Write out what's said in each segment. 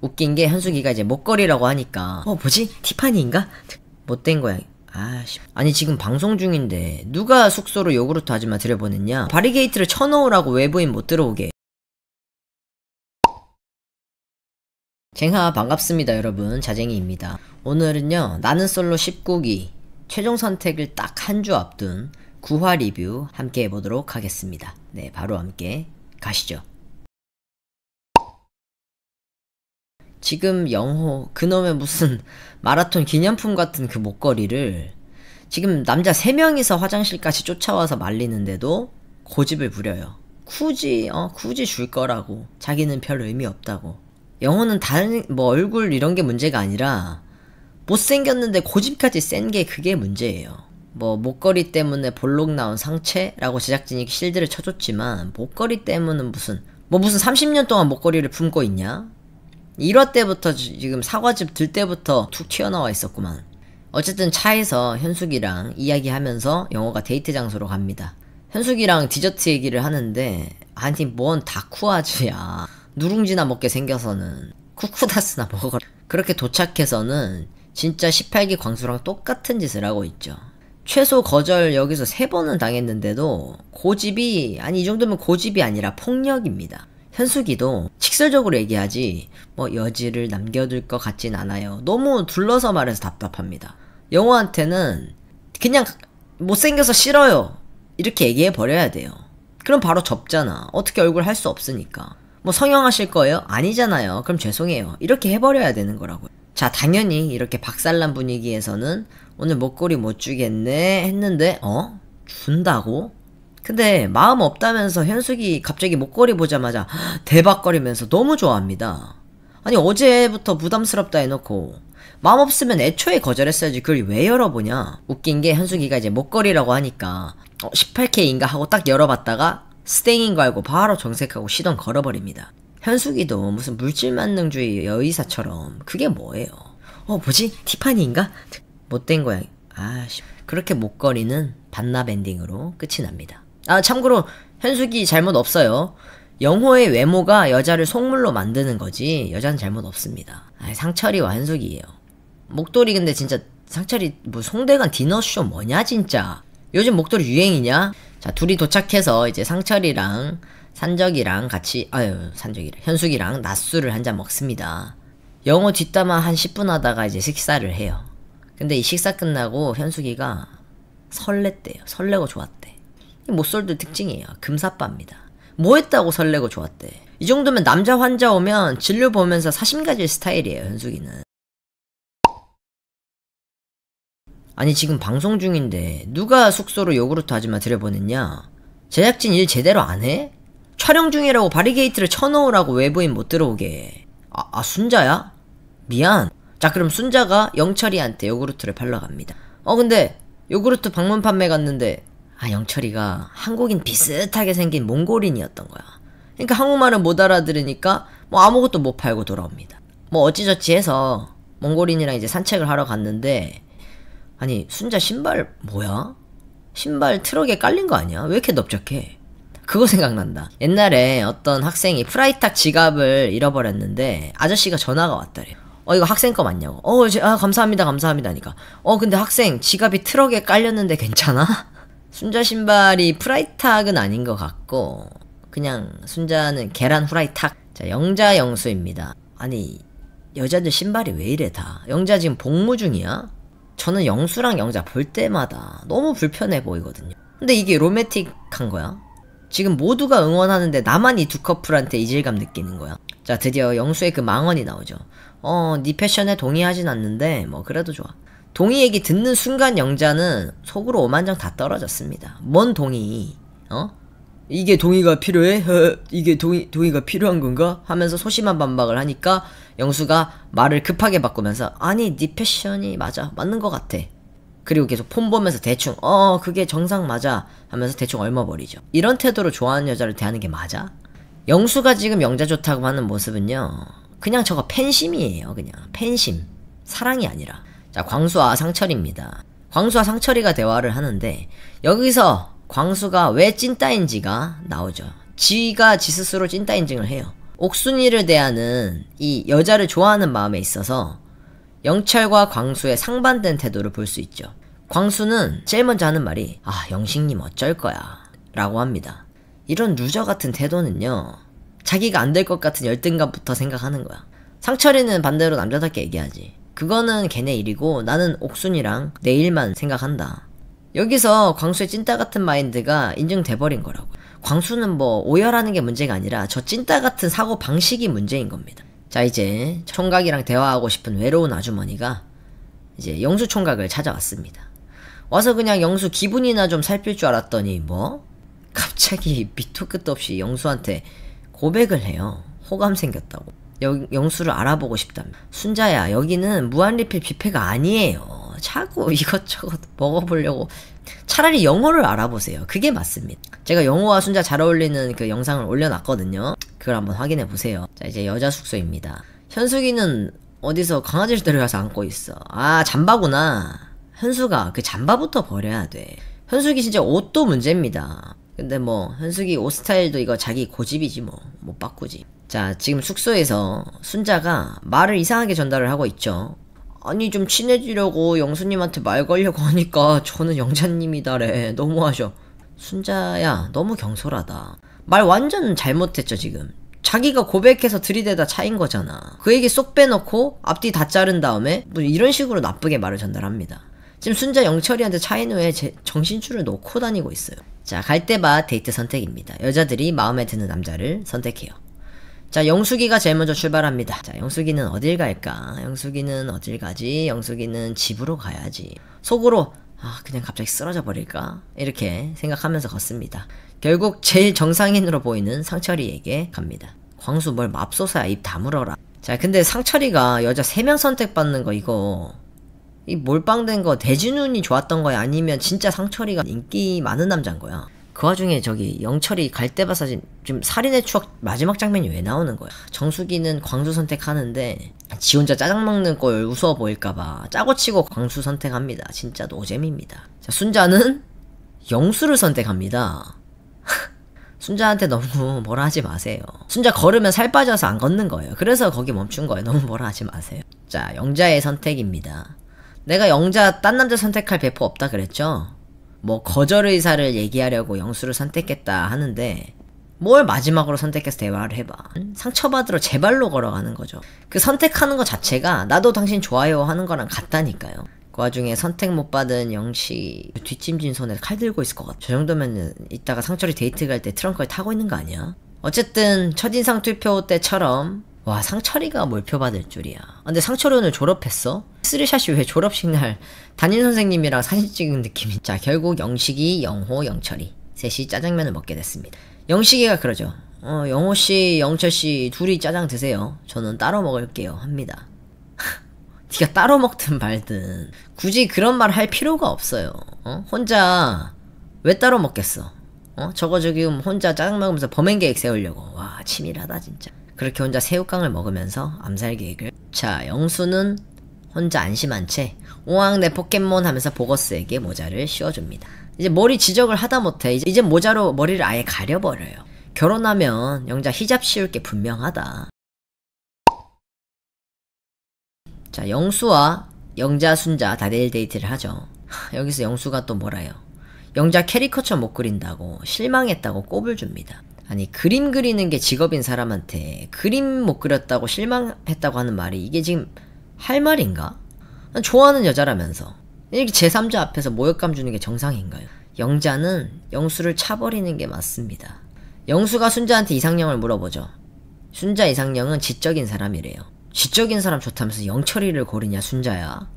웃긴 게 현숙이가 이제 목걸이라고 하니까 뭐지? 티파니인가? 못된 거야. 아씨. 아니 지금 방송 중인데 누가 숙소로 요구르트 아줌마 들여보냈냐? 바리게이트를 쳐놓으라고 외부인 못 들어오게. 쟁하 반갑습니다 여러분, 자쟁이입니다. 오늘은요 나는 솔로 19기 최종 선택을 딱 한 주 앞둔 9화 리뷰 함께 해보도록 하겠습니다. 네, 바로 함께 가시죠. 지금 영호 그놈의 무슨 마라톤 기념품 같은 그 목걸이를 지금 남자 3명이서 화장실까지 쫓아와서 말리는데도 고집을 부려요. 굳이 줄 거라고. 자기는 별 의미 없다고. 영호는 다른 얼굴 이런 게 문제가 아니라 못생겼는데 고집까지 센 게 그게 문제예요. 목걸이 때문에 볼록 나온 상체라고 제작진이 실드를 쳐줬지만 목걸이 때문은 무슨 30년 동안 목걸이를 품고 있냐? 1화 때부터 지금 사과즙 들 때부터 툭 튀어나와 있었구만. 어쨌든 차에서 현숙이랑 이야기하면서 영호가 데이트 장소로 갑니다. 현숙이랑 디저트 얘기를 하는데 아니 뭔 다쿠아즈야. 누룽지나 먹게 생겨서는 쿠쿠다스나 먹어라. 그렇게 도착해서는 진짜 18기 광수랑 똑같은 짓을 하고 있죠. 최소 거절 여기서 3번은 당했는데도 고집이 이 정도면 고집이 아니라 폭력입니다. 현숙이도 직설적으로 얘기하지 여지를 남겨둘 것 같진 않아요. 너무 둘러서 말해서 답답합니다. 영호한테는 그냥 못생겨서 싫어요 이렇게 얘기해버려야 돼요. 그럼 바로 접잖아. 어떻게 얼굴 할 수 없으니까. 성형하실 거예요? 아니잖아요. 그럼 죄송해요 이렇게 해버려야 되는 거라고요. 자, 당연히 이렇게 박살난 분위기에서는 오늘 목걸이 못 주겠네 했는데 준다고? 근데 마음 없다면서 현숙이 갑자기 목걸이 보자마자 대박거리면서 너무 좋아합니다. 아니 어제부터 부담스럽다 해놓고 마음 없으면 애초에 거절했어야지 그걸 왜 열어보냐. 웃긴 게 현숙이가 이제 목걸이라고 하니까 18K인가 하고 딱 열어봤다가 스탱인 거 알고 바로 정색하고 시동 걸어버립니다. 현숙이도 무슨 물질만능주의 여의사처럼 그게 뭐예요? 뭐지? 티파니인가? 못된 거야. 아씨. 그렇게 목걸이는 반납 엔딩으로 끝이 납니다. 참고로 현숙이 잘못 없어요. 영호의 외모가 여자를 속물로 만드는 거지 여자는 잘못 없습니다. 상철이와 현숙이에요. 목도리 근데 진짜 상철이 송대관 디너쇼 뭐냐 진짜. 요즘 목도리 유행이냐? 자, 둘이 도착해서 이제 상철이랑 산적이랑 같이 현숙이랑 낮술을 한잔 먹습니다. 영호 뒷담화 한 10분 하다가 이제 식사를 해요. 근데 이 식사 끝나고 현숙이가 설렜대요. 설레고 좋았대. 이 못쏠들 특징이에요. 금사빠입니다. 뭐 했다고 설레고 좋았대. 이 정도면 남자 환자 오면 진료 보면서 사심 가질 스타일이에요, 현숙이는. 아니 지금 방송 중인데 누가 숙소로 요구르트 아줌마 들여보냈냐? 제작진 일 제대로 안 해? 촬영 중이라고 바리게이트를 쳐놓으라고 외부인 못 들어오게. 순자야? 미안. 자, 그럼 순자가 영철이한테 요구르트를 팔러 갑니다. 근데 요구르트 방문 판매 갔는데 영철이가 한국인 비슷하게 생긴 몽골인이었던 거야. 그러니까 한국말은 못 알아들으니까 아무것도 못 팔고 돌아옵니다. 어찌저찌 해서 몽골인이랑 이제 산책을 하러 갔는데 아니 순자 신발 뭐야? 신발 트럭에 깔린 거 아니야? 왜 이렇게 넓적해? 그거 생각난다. 옛날에 어떤 학생이 프라이탁 지갑을 잃어버렸는데 아저씨가 전화가 왔다래요. 이거 학생 거 맞냐고. 감사합니다 하니까 근데 학생 지갑이 트럭에 깔렸는데 괜찮아? 순자 신발이 프라이탁은 아닌 것 같고 그냥 순자는 계란 후라이탁. 자, 영자 영수입니다. 아니 여자들 신발이 왜 이래 다. 영자 지금 복무 중이야? 저는 영수랑 영자 볼 때마다 너무 불편해 보이거든요. 근데 이게 로맨틱한 거야? 지금 모두가 응원하는데 나만 이 두 커플한테 이질감 느끼는 거야. 자, 드디어 영수의 그 망언이 나오죠. 네 패션에 동의하진 않는데 그래도 좋아. 동의 얘기 듣는 순간 영자는 속으로 오만정 다 떨어졌습니다. 뭔 동의? 이게 동의가 필요해? 이게 동의가 필요한 건가? 하면서 소심한 반박을 하니까 영수가 말을 급하게 바꾸면서 아니 네 패션이 맞는 것 같아. 그리고 계속 폰 보면서 대충 그게 정상 맞아 하면서 대충 얽어버리죠. 이런 태도로 좋아하는 여자를 대하는 게 맞아? 영수가 지금 영자 좋다고 하는 모습은요 그냥 저거 팬심이에요. 그냥 팬심, 사랑이 아니라. 자, 광수와 상철입니다. 광수와 상철이가 대화를 하는데 여기서 광수가 왜 찐따인지가 나오죠. 지가 지 스스로 찐따 인증을 해요. 옥순이를 대하는 이 여자를 좋아하는 마음에 있어서 영철과 광수의 상반된 태도를 볼 수 있죠. 광수는 제일 먼저 하는 말이 영식님 어쩔 거야 라고 합니다. 이런 루저 같은 태도는요, 자기가 안 될 것 같은 열등감부터 생각하는 거야. 상철이는 반대로 남자답게 얘기하지. 그거는 걔네 일이고 나는 옥순이랑 내 일만 생각한다. 여기서 광수의 찐따 같은 마인드가 인증돼버린 거라고. 광수는 뭐 오열하는 게 문제가 아니라 저 찐따 같은 사고 방식이 문제인 겁니다. 자, 이제 총각이랑 대화하고 싶은 외로운 아주머니가 이제 영수 총각을 찾아왔습니다. 와서 그냥 영수 기분이나 좀 살필 줄 알았더니 뭐? 갑자기 밑도 끝도 없이 영수한테 고백을 해요. 호감 생겼다고. 영수를 알아보고 싶다며. 순자야, 여기는 무한리필 뷔페가 아니에요. 자꾸 이것저것 먹어보려고. 차라리 영호를 알아보세요. 그게 맞습니다. 제가 영호와 순자 잘 어울리는 그 영상을 올려놨거든요. 그걸 한번 확인해보세요. 자, 이제 여자 숙소입니다. 현숙이는 어디서 강아지를 데려가서 안고 있어. 잠바구나. 현숙아, 그 잠바부터 버려야 돼. 현숙이 진짜 옷도 문제입니다. 근데 뭐 현숙이 옷 스타일도 이거 자기 고집이지 뭐 못 바꾸지. 자, 지금 숙소에서 순자가 말을 이상하게 전달을 하고 있죠. 아니, 좀 친해지려고 영수님한테 말 걸려고 하니까 저는 영자님이다래. 너무하셔. 순자야, 너무 경솔하다. 말 완전 잘못했죠. 지금 자기가 고백해서 들이대다 차인 거잖아. 그 얘기 쏙 빼놓고 앞뒤 다 자른 다음에 뭐 이런 식으로 나쁘게 말을 전달합니다. 지금 순자 영철이한테 차인 후에 정신줄을 놓고 다니고 있어요. 자, 갈대밭 데이트 선택입니다. 여자들이 마음에 드는 남자를 선택해요. 자, 영숙이가 제일 먼저 출발합니다. 자, 영숙이는 어딜 갈까? 영숙이는 어딜 가지? 영숙이는 집으로 가야지. 속으로 그냥 갑자기 쓰러져 버릴까? 이렇게 생각하면서 걷습니다. 결국 제일 정상인으로 보이는 상철이에게 갑니다. 광수 뭘 맙소사야, 입 다물어라. 자, 근데 상철이가 여자 3명 선택받는 거 이거 이 몰빵된 거 대진운이 좋았던 거야? 아니면 진짜 상철이가 인기 많은 남자인 거야? 그 와중에 저기 영철이 갈대밭 사진 지금 살인의 추억 마지막 장면이 왜 나오는 거야? 정수기는 광수 선택하는데 지 혼자 짜장 먹는 꼴 우스워 보일까봐 짜고 치고 광수 선택합니다. 진짜 노잼입니다. 자, 순자는 영수를 선택합니다. 순자한테 너무 뭐라 하지 마세요. 순자 걸으면 살 빠져서 안 걷는 거예요. 그래서 거기 멈춘 거예요. 너무 뭐라 하지 마세요. 자, 영자의 선택입니다. 내가 영자 딴 남자 선택할 배포 없다 그랬죠? 뭐 거절 의사를 얘기하려고 영수를 선택했다 하는데 뭘 마지막으로 선택해서 대화를 해봐. 상처받으러 제 발로 걸어가는 거죠. 그 선택하는 거 자체가 나도 당신 좋아요 하는 거랑 같다니까요. 그 와중에 선택 못 받은 영시 뒷짐진 손에 칼 들고 있을 것 같아. 저 정도면 이따가 상철이 데이트 갈 때 트렁크에 타고 있는 거 아니야? 어쨌든 첫인상 투표 때처럼 와, 상철이가 몰표 받을 줄이야. 근데 상철이 오늘 졸업했어? 쓰리샷이 왜 졸업식 날 담임 선생님이랑 사진 찍은 느낌이. 자, 결국 영식이, 영호, 영철이 셋이 짜장면을 먹게 됐습니다. 영식이가 그러죠. 영호씨, 영철씨 둘이 짜장 드세요. 저는 따로 먹을게요 합니다. 네가 따로 먹든 말든 굳이 그런 말 할 필요가 없어요. 혼자 왜 따로 먹겠어? 저거 지금 혼자 짜장 먹으면서 범행 계획 세우려고. 와, 치밀하다 진짜. 그렇게 혼자 새우깡을 먹으면서 암살 계획을. 자, 영수는 혼자 안심한 채 오왕 내 포켓몬 하면서 보거스에게 모자를 씌워줍니다. 이제 머리 지적을 하다 못해 이제 모자로 머리를 아예 가려버려요. 결혼하면 영자 히잡 씌울 게 분명하다. 자, 영수와 영자, 순자 다 내일 데이트를 하죠. 여기서 영수가 또 뭐라요? 영자 캐리커처 못 그린다고 실망했다고 꼽을 줍니다. 아니, 그림 그리는 게 직업인 사람한테 그림 못 그렸다고 실망했다고 하는 말이 이게 지금 할 말인가? 난 좋아하는 여자라면서 이렇게 제3자 앞에서 모욕감 주는 게 정상인가요? 영자는 영수를 차버리는 게 맞습니다. 영수가 순자한테 이상형을 물어보죠. 순자 이상형은 지적인 사람이래요. 지적인 사람 좋다면서 영철이를 고르냐 순자야?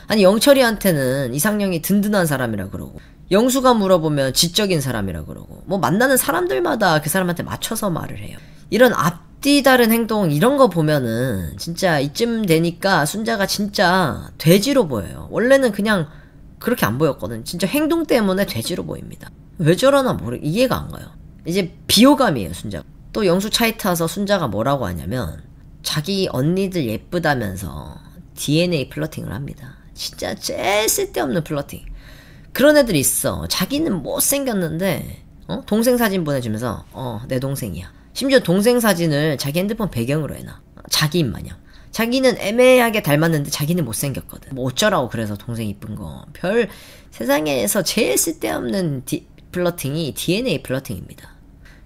아니, 영철이한테는 이상형이 든든한 사람이라 그러고 영수가 물어보면 지적인 사람이라 그러고 뭐 만나는 사람들마다 그 사람한테 맞춰서 말을 해요. 이런 앞뒤 다른 행동 이런 거 보면은 진짜 이쯤 되니까 순자가 진짜 돼지로 보여요. 원래는 그냥 그렇게 안 보였거든. 진짜 행동 때문에 돼지로 보입니다. 왜 저러나 이해가 안 가요. 이제 비호감이에요 순자. 또 영수 차에 타서 순자가 뭐라고 하냐면 자기 언니들 예쁘다면서 DNA 플러팅을 합니다. 진짜 제일 쓸데없는 플러팅. 그런 애들 있어. 자기는 못생겼는데 동생 사진 보내주면서 내 동생이야. 심지어 동생 사진을 자기 핸드폰 배경으로 해놔. 자기 입마냥. 자기는 애매하게 닮았는데 자기는 못생겼거든. 뭐 어쩌라고 그래서 동생 이쁜 거. 세상에서 제일 쓸데없는 플러팅이 DNA 플러팅입니다.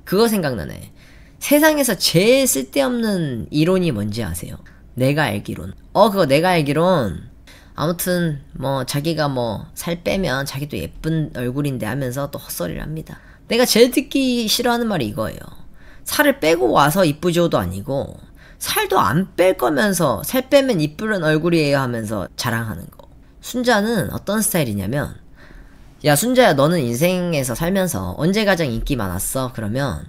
그거 생각나네. 세상에서 제일 쓸데없는 이론이 뭔지 아세요? 내가 알기론. 그거 내가 알기론. 아무튼 뭐 자기가 뭐 살 빼면 자기도 예쁜 얼굴인데 하면서 또 헛소리를 합니다. 내가 제일 듣기 싫어하는 말이 이거예요. 살을 빼고 와서 이쁘죠도 아니고 살도 안 뺄 거면서 살 빼면 이쁜 얼굴이에요 하면서 자랑하는 거. 순자는 어떤 스타일이냐면, 야 순자야, 너는 인생에서 살면서 언제 가장 인기 많았어? 그러면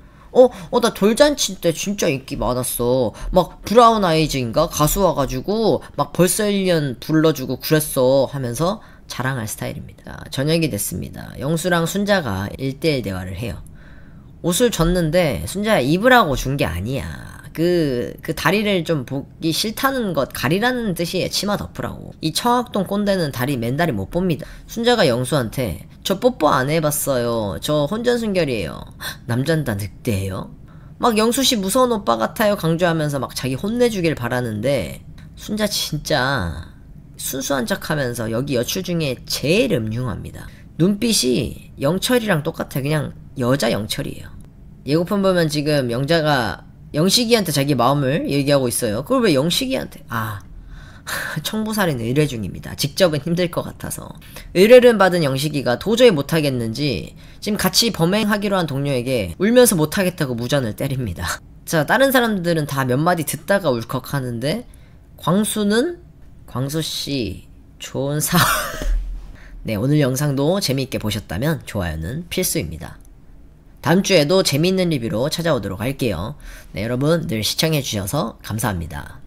나 돌잔치 때 진짜 인기 많았어. 막 브라운 아이즈인가? 가수 와가지고 막 벌써 1년 불러주고 그랬어 하면서 자랑할 스타일입니다. 저녁이 됐습니다. 영수랑 순자가 1대1 대화를 해요. 옷을 줬는데 순자야 입으라고 준 게 아니야. 그 다리를 좀 보기 싫다는 것 가리라는 뜻이에요. 치마 덮으라고. 이 청학동 꼰대는 다리 맨다리 못 봅니다. 순자가 영수한테 저 뽀뽀 안 해봤어요. 저 혼전순결이에요. 남잔 다 늑대예요? 막 영수씨 무서운 오빠 같아요 강조하면서 막 자기 혼내주길 바라는데, 순자 진짜 순수한 척하면서 여기 여출 중에 제일 음흉합니다. 눈빛이 영철이랑 똑같아. 그냥 여자 영철이에요. 예고편 보면 지금 영자가 영식이한테 자기 마음을 얘기하고 있어요. 그걸 왜 영식이한테? 청부살인 의뢰 중입니다. 직접은 힘들 것 같아서. 의뢰를 받은 영식이가 도저히 못하겠는지 지금 같이 범행하기로 한 동료에게 울면서 못하겠다고 무전을 때립니다. 자, 다른 사람들은 다 몇 마디 듣다가 울컥하는데 광수씨 좋은 네, 오늘 영상도 재미있게 보셨다면 좋아요는 필수입니다. 다음 주에도 재미있는 리뷰로 찾아오도록 할게요. 네, 여러분 늘 시청해주셔서 감사합니다.